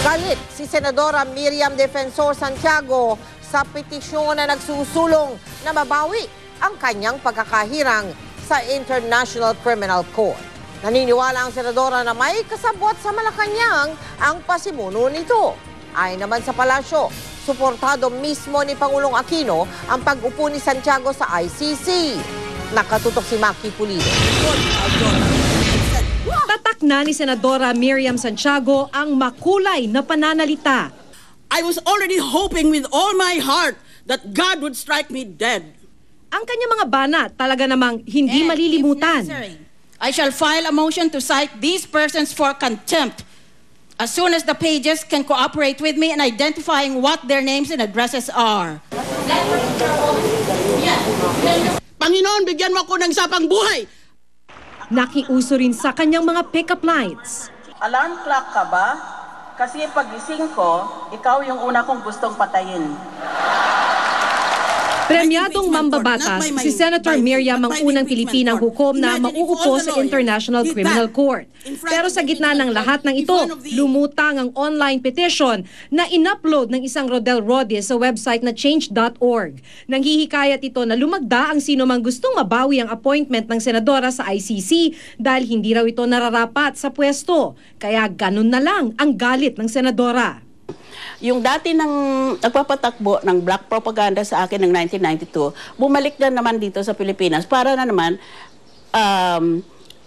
Galit si Senadora Miriam Defensor Santiago sa petisyon na nagsusulong na mabawi ang kanyang pagkakahirang sa International Criminal Court. Naniniwala ang senadora na may kasabwat sa Malacanang ang pasimuno nito. Ayon naman sa palasyo, suportado mismo ni Pangulong Aquino ang pag-upo ni Santiago sa ICC. Nakatutok si Maki Pulido. Tatak na ni Senadora Miriam Santiago ang makulay na pananalita. I was already hoping with all my heart that God would strike me dead. Ang kanyang mga banat talaga namang hindi malilimutan. I shall file a motion to cite these persons for contempt as soon as the pages can cooperate with me in identifying what their names and addresses are. Panginoon, bigyan mo ako ng sapang buhay. Nakiuso rin sa kanyang mga pick-up lines. Alarm clock ka ba? Kasi pagising ko, ikaw yung una kong gustong patayin. Premyadong mambabatas, si Senator Miriam ang unang Pilipinang hukom na mauupo sa International Criminal Court. Pero sa gitna ng lahat ng ito, lumutang ang online petition na in-upload ng isang Rodel Rodis sa website na change.org. Nanghihikayat ito na lumagda ang sino mang gustong mabawi ang appointment ng senadora sa ICC dahil hindi raw ito nararapat sa pwesto. Kaya ganun na lang ang galit ng senadora. Yung dati nang nagpapatakbo ng black propaganda sa akin ng 1992, bumalik na naman dito sa Pilipinas para na naman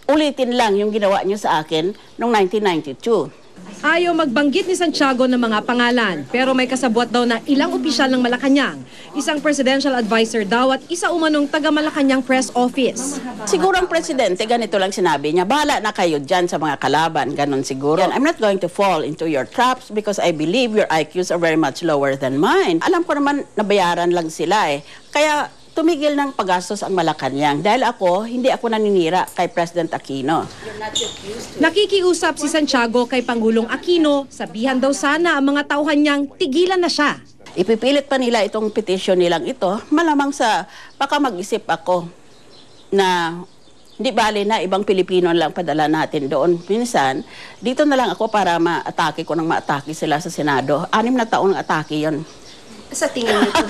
ulitin lang yung ginawa niyo sa akin noong 1992. Ayaw magbanggit ni Santiago ng mga pangalan, pero may kasabwat daw na ilang opisyal ng Malacanang, isang presidential advisor daw at isa umanong taga-Malacanang press office. Siguro ang presidente, ganito lang sinabi niya, bahala na kayo dyan sa mga kalaban, ganon siguro. I'm not going to fall into your traps because I believe your IQs are very much lower than mine. Alam ko naman, nabayaran lang sila eh. Kaya tumigil ng paggastos ang Malacanang dahil hindi ako naninira kay President Aquino. Nakikiusap si Santiago kay Pangulong Aquino, sabihan daw sana ang mga tauhan niyang tigilan na siya. Ipipilit pa nila itong petition nilang ito, malamang baka mag-isip ako na hindi bali na ibang Pilipino lang padala natin doon. Minsan, dito na lang ako para ma-atake ko nang ma-atake sila sa Senado. 6 na taon ng atake yon. Sa tingin nito.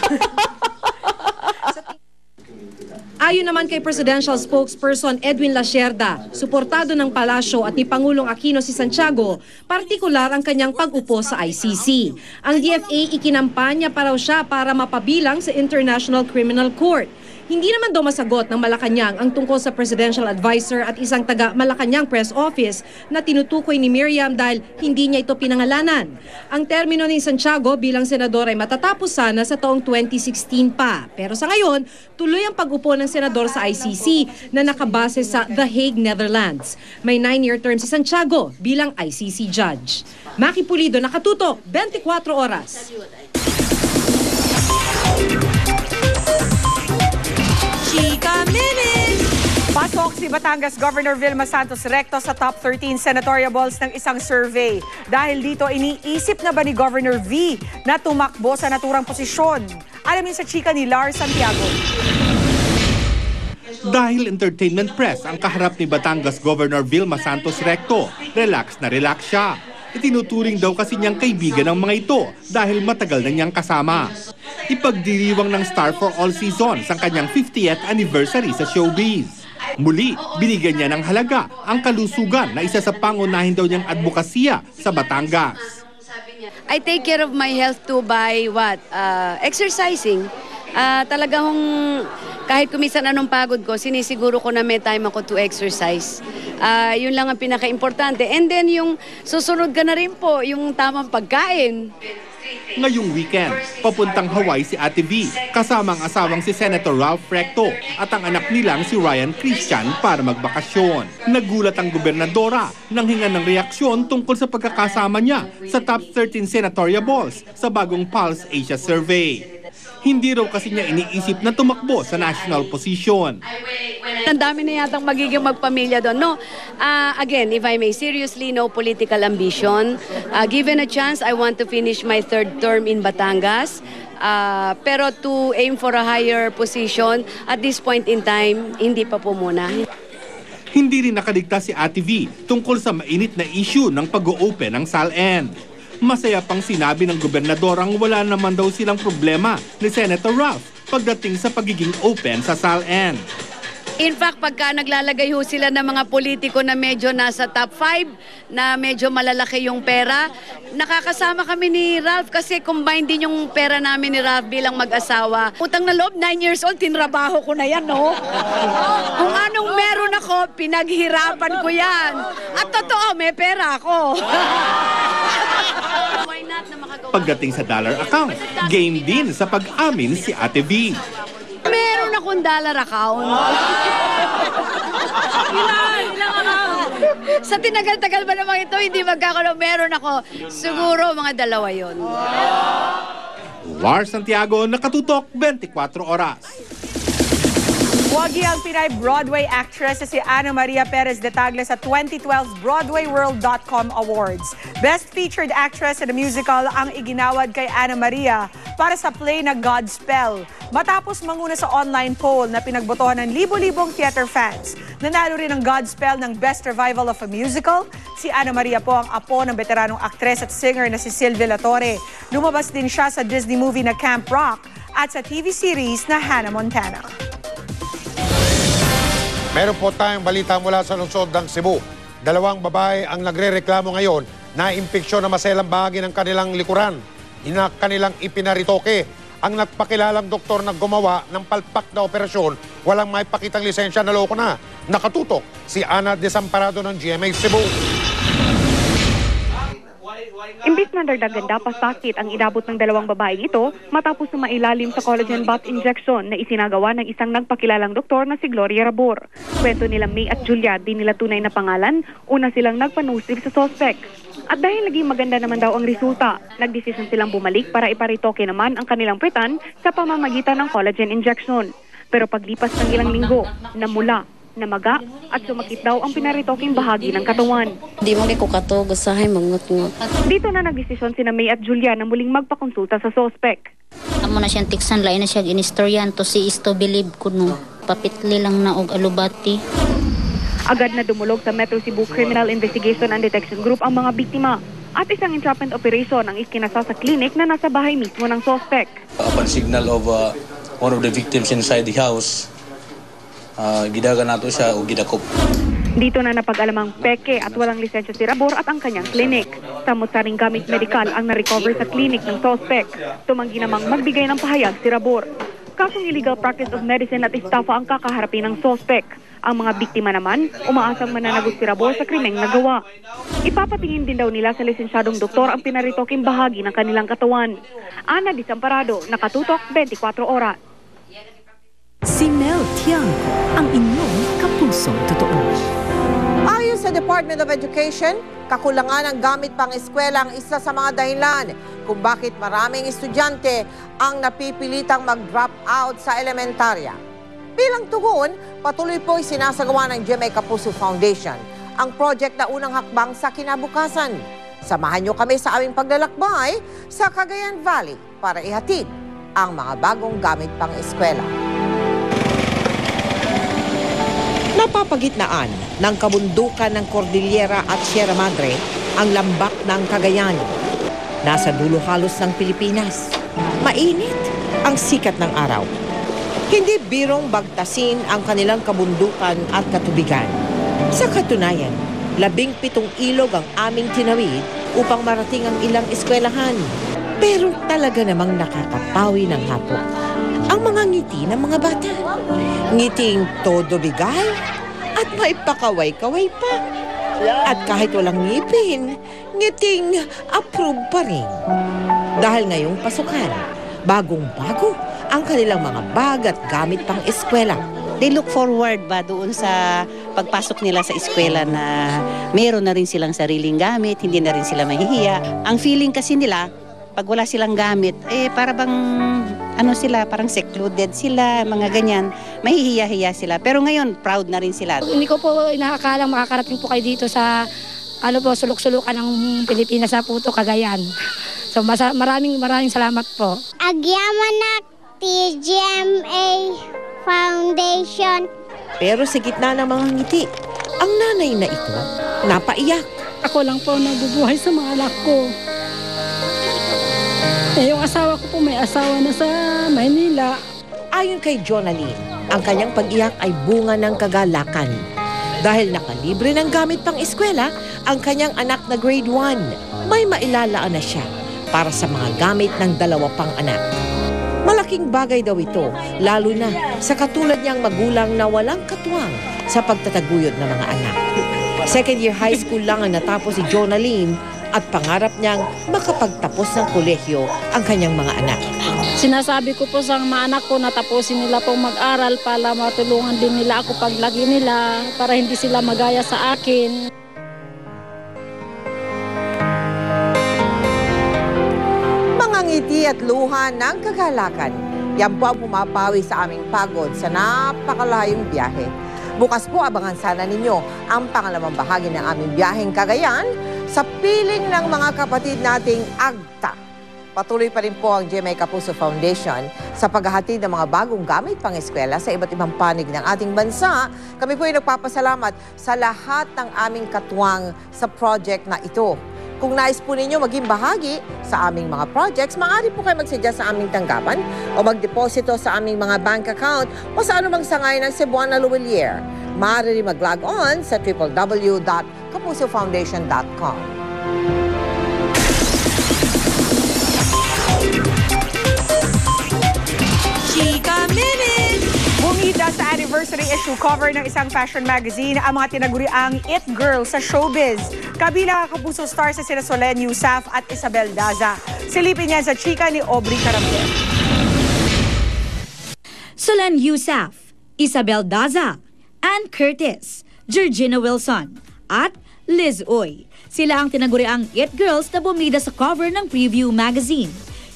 Ayon naman kay Presidential Spokesperson Edwin Lacerda, suportado ng palasyo at ni Pangulong Aquino si Santiago, partikular ang kanyang pag-upo sa ICC. Ang DFA ikinampanya pa raw siya para mapabilang sa International Criminal Court. Hindi naman daw masagot ng Malacanang ang tungkol sa presidential advisor at isang taga-Malacanang press office na tinutukoy ni Miriam dahil hindi niya ito pinangalanan. Ang termino ni Santiago bilang senador ay matatapos sana sa taong 2016 pa. Pero sa ngayon, tuloy ang pag-upo ng senador sa ICC na nakabase sa The Hague, Netherlands. May 9-year term si Santiago bilang ICC judge. Maki Pulido, nakatutok, 24 oras. Chika Minutes! Pasok si Batangas Governor Vilma Santos Recto sa top 13 senatorial balls ng isang survey. Dahil dito, iniisip na ba ni Governor V na tumakbo sa naturang posisyon? Alamin sa chika ni Lars Santiago. Dahil entertainment press ang kaharap ni Batangas Governor Vilma Santos Recto, relax na relax siya. Itinuturing daw kasi niyang kaibigan ng mga ito dahil matagal na niyang kasama. Ipagdiriwang ng Star for All Seasons ang kanyang 50th anniversary sa showbiz. Muli, binigyan niya ng halaga ang kalusugan na isa sa pangunahin daw niyang advokasya sa Batangas. I take care of my health too by exercising. Talagang kahit kumisan anong pagod ko, sinisiguro ko na may time ako to exercise. Yun lang ang pinaka-importante. And then yung susunod ka na rin po, yung tamang pagkain. Ngayong weekend, papuntang Hawaii si Ate V, kasama ang asawang si Senator Ralph Recto at ang anak nilang si Ryan Christian para magbakasyon. Nagulat ang gobernadora nang hingan ng reaksyon tungkol sa pagkakasama niya sa top 13 senatorial balls sa bagong Pulse Asia Survey. Hindi raw kasi niya iniisip na tumakbo sa national position. Ang dami na yatang magiging magpamilya doon. No, again, if I may seriously, no political ambition. Given a chance, I want to finish my 3rd term in Batangas. Pero to aim for a higher position, at this point in time, hindi pa po muna. Hindi rin nakaligtas si Ate V tungkol sa mainit na issue ng pag-o-open ng SALN. Masaya pang sinabi ng gobernadorang wala naman daw silang problema ni Senator Ralph pagdating sa pagiging open sa SALN. In fact, pagka naglalagay ho sila ng mga politiko na medyo nasa top 5, na medyo malalaki yung pera, nakakasama kami ni Ralph kasi combined din yung pera namin ni Ralph bilang mag-asawa. Utang na loob, 9 years old, tinrabaho ko na yan, no? Kung anong meron ako, pinaghirapan ko yan. At totoo, may pera ako. Pagdating sa dollar account, game din sa pag-amin si Ate V. Meron akong dollar account. Ilang account? Sa tinagal-tagal ba naman ito, hindi magkakaroon. Meron ako. Siguro mga 2 yon. War Santiago, nakatutok 24 oras. Wagi ang Pinay Broadway actress si Ana Maria Perez de Tagle sa 2012 BroadwayWorld.com Awards. Best Featured Actress in a Musical ang iginawad kay Ana Maria para sa play na Godspell. Matapos manguna sa online poll na pinagbotohan ng libo-libong theater fans. Nanalo rin ang Godspell ng Best Revival of a Musical. Si Ana Maria po ang apo ng veteranong aktres at singer na si Sylvia La Torre. Lumabas din siya sa Disney movie na Camp Rock at sa TV series na Hannah Montana. Meron po tayong balita mula sa lungsod ng Cebu. 2 babae ang nagrereklamo ngayon na impeksyon na maselang bahagi ng kanilang likuran. Kanilang ipinaritoke. Ang nagpakilalang doktor na gumawa ng palpak na operasyon, walang may pakitang lisensya, naloko na. Nakatutok si Ana Desamparado ng GMA Cebu. Imbis na dagdagan pa sakit ang inabot ng 2 babaeng ito matapos na mailalim sa collagen butt injection na isinagawa ng isang nagpakilalang doktor na si Gloria Rabor. Kwento nila May at Julia, di nila tunay na pangalan, una silang nagpanusip sa suspect. At dahil naging maganda naman daw ang resulta, nagdesisyon silang bumalik para iparitoke naman ang kanilang puwetan sa pamamagitan ng collagen injection. Pero paglipas ng ilang linggo, namula, namaga at sumakit daw ang pinaritoking bahagi ng katawan. Di mo ko kato, gusahay mangut-ngut. Dito na nagdesisyon sina May at Julia na muling magpakonsulta sa suspect. Amo na siyang tiksan, lain na siya inistoryan to si is to believe ko no. Papitli lang na og alubati. Agad na dumulog sa Metro Cebu Criminal Investigation and Detection Group ang mga biktima at isang entrapment operation ang iskinasa sa klinik na nasa bahay mismo ng suspect. Upon signal of one of the victims inside the house, gidaga nato siya o gidakop. Dito na napag-alamang peke at walang lisensya si Rabor at ang kanyang klinik. Samot-saring gamit medikal ang na-recover sa klinik ng suspect. Tumanggi namang magbigay ng pahayag si Rabor. Kasong illegal practice of medicine at estafa ang kakaharapin ng suspect. Ang mga biktima naman, umaasang mananagot si Rabor sa krimeng nagawa. Ipapatingin din daw nila sa lisensyadong doktor ang pinaritoking bahagi ng kanilang katawan. Ana Desamparado, nakatutok 24 oras. Si Mel Tiangco, ang inyong kapusong totoo. Ayon sa Department of Education, kakulangan ng gamit pang eskwela ang isa sa mga dahilan kung bakit maraming estudyante ang napipilitang mag-drop out sa elementarya. Bilang tugon, patuloy po sinasagawa ng GMA Kapuso Foundation ang project na unang hakbang sa kinabukasan. Samahan niyo kami sa aming paglalakbay sa Cagayan Valley para ihatid ang mga bagong gamit pang eskwela. Napapagitnaan ng kabundukan ng Cordillera at Sierra Madre ang lambak ng Cagayan. Nasa dulo halos ng Pilipinas. Mainit ang sikat ng araw. Hindi birong bagtasin ang kanilang kabundukan at katubigan. Sa katunayan, 17 ilog ang aming tinawid upang marating ang ilang eskwelahan. Pero talaga namang nakakapawi ng hapon ang mga ngiti ng mga bata. Ngiting todo bigay at maipakaway-kaway pa. At kahit walang ngipin, ngiting approve pa rin. Dahil ngayong pasukan, bagong-bago ang kanilang mga bag at gamit pang eskwela. They look forward ba doon sa pagpasok nila sa eskwela na meron na rin silang sariling gamit, hindi na rin sila mahihiya. Ang feeling kasi nila, pag wala silang gamit, para bang sila, parang secluded sila, mga ganyan. Mahihiya-hiya sila. Pero ngayon, proud na rin sila. Hindi ko po inakakalang makakarating po kayo dito sa sulok-sulukan ng Pilipinas sa Puto, Cagayan. So maraming salamat po. Agyamanak TGMA Foundation. Pero sa gitna ng mga ngiti, ang nanay na ito napaiyak. Ako lang po nabubuhay sa mga anak ko. Yung asawa ko po may asawa na sa Maynila. Ayon kay Jonaline, ang kanyang pag-iyak ay bunga ng kagalakan. Dahil nakalibre ng gamit pang eskwela, ang kanyang anak na grade 1, may mailalaan na siya para sa mga gamit ng 2 pang anak. Malaking bagay daw ito, lalo na sa katulad niyang magulang na walang katuwang sa pagtataguyod ng mga anak. Second year high school lang ang natapos si Jonaline at pangarap niyang makapagtapos ng kolehiyo ang kanyang mga anak. Sinasabi ko po sa mga anak ko na tapusin nila pong mag-aral para matulungan din nila ako paglaki nila para hindi sila magaya sa akin. Mga ngiti at luha ng kagalakan, yan po ang pumapawi sa aming pagod sa napakalayong biyahe. Bukas po abangan sana ninyo ang pangalawang bahagi ng aming biyaheng Cagayan sa piling ng mga kapatid nating AGTA. Patuloy pa rin po ang GMA Kapuso Foundation sa paghahatid ng mga bagong gamit pang eskwela sa iba't ibang panig ng ating bansa. Kami po ay nagpapasalamat sa lahat ng aming katuwang sa project na ito. Kung nais po ninyo maging bahagi sa aming mga projects, maaari po kayo magsadya sa aming tanggapan o magdeposito sa aming mga bank account o sa anumang sangay ng Cebuana Luwilier. Maaari rin mag-log on sa www.kapusofoundation.com. Chika Minute! Bumida sa anniversary issue cover ng isang fashion magazine ang mga tinaguriang It Girls sa showbiz. Kabilang ang Kapuso stars sa sina Solen Yusaf at Isabel Daza. Silipin niyan sa chika ni Aubrey Carampel. Solen Yusaf, Isabel Daza, Ann Curtis, Georgina Wilson, at Liz Uy. Sila ang tinaguriang It Girls na bumida sa cover ng Preview magazine.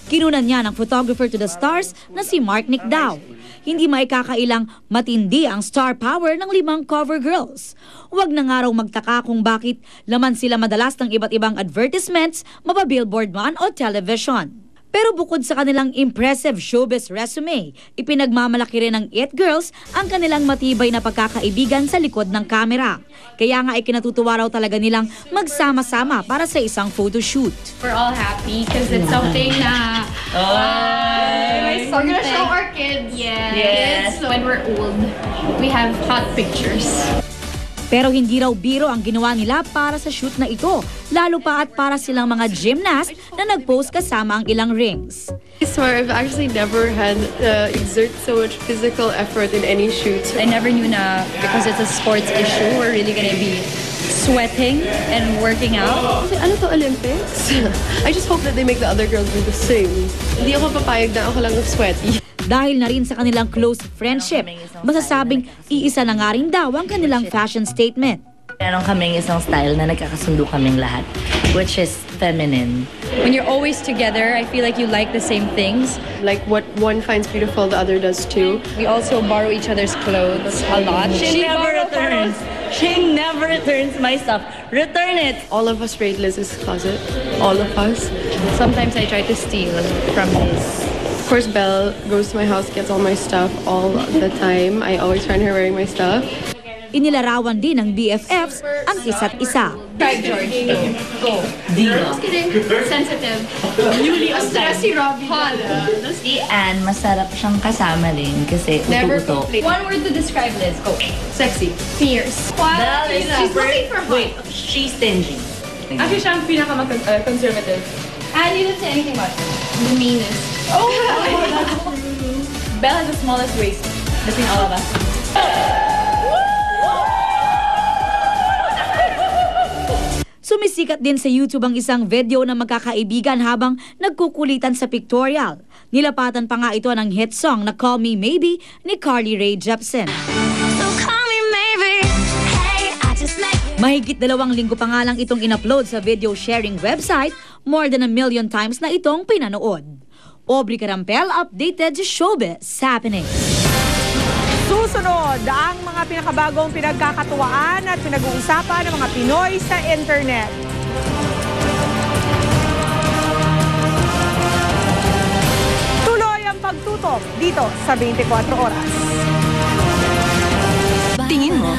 Kinunan niya ng photographer to the stars na si Mark Nicdao. Hindi maikakailang matindi ang star power ng 5 cover girls. Huwag na nga raw magtaka kung bakit laman sila madalas ng iba't ibang advertisements, mababillboard man o television. Pero bukod sa kanilang impressive showbiz resume, ipinagmamalaki rin ng It Girls ang kanilang matibay na pagkakaibigan sa likod ng kamera. Kaya nga ay kinatutuwa raw talaga nilang magsama-sama para sa isang photoshoot. We're all happy because it's something na we're gonna show our kids. Yes. When we're old, we have hot pictures. Pero hindi raw biro ang ginawa nila para sa shoot na ito, lalo pa at para silang mga gymnast na nag-pose kasama ang ilang rings. I swear I've actually never had exert so much physical effort in any shoot. I never knew na because it's a sports issue, we're really gonna be sweating and working out. Ano to, Olympics? I just hope that they make the other girls do the same. Hindi ako papayag na ako lang sweaty. Dahil na rin sa kanilang close friendship, masasabing iisa na nga rin daw ang kanilang fashion statement. Meron kaming isang style na nagkakasundo kaming lahat, which is feminine. When you're always together, I feel like you like the same things. Like what one finds beautiful, the other does too. We also borrow each other's clothes a lot. She never returns. She never returns my stuff. Return it! All of us raid Liz's closet. All of us. Sometimes I try to steal from Liz. Of course, Belle goes to my house, gets all my stuff all the time. I always find her wearing my stuff. Inilarawan din ng BFFs ang isa't isa. Try George. Go. Just kidding. Sensitive. Newly stressed si Robby. Hot. Si Anne, masarap siyang kasama rin kasi uto-uto. One word to describe Liz. Go. Sexy. Fierce. Belle is She's looking for hot. Wait, she's stingy. Actually, siya ang pinaka-conservative. And you didn't say anything about her. The meanest. Oh, that's true. Belle has the smallest waist between all of us. Sumisikat din sa YouTube ang isang video ng magkakaibigan habang nagkukulitan sa pictorial. Nilapatan pa nga ito ng hit song na Call Me Maybe ni Carly Rae Jepsen. Mahigit 2 linggo pa nga lang itong in-upload sa video sharing website, more than 1 million times na itong pinanood. Aubrey Carampel, updated sa Showbiz Happening. Susunod ang mga pinakabagong pinagkakatuwaan at pinag-uusapan ng mga Pinoy sa internet. Tuloy ang pagtutok dito sa 24 Oras. Tingin mo,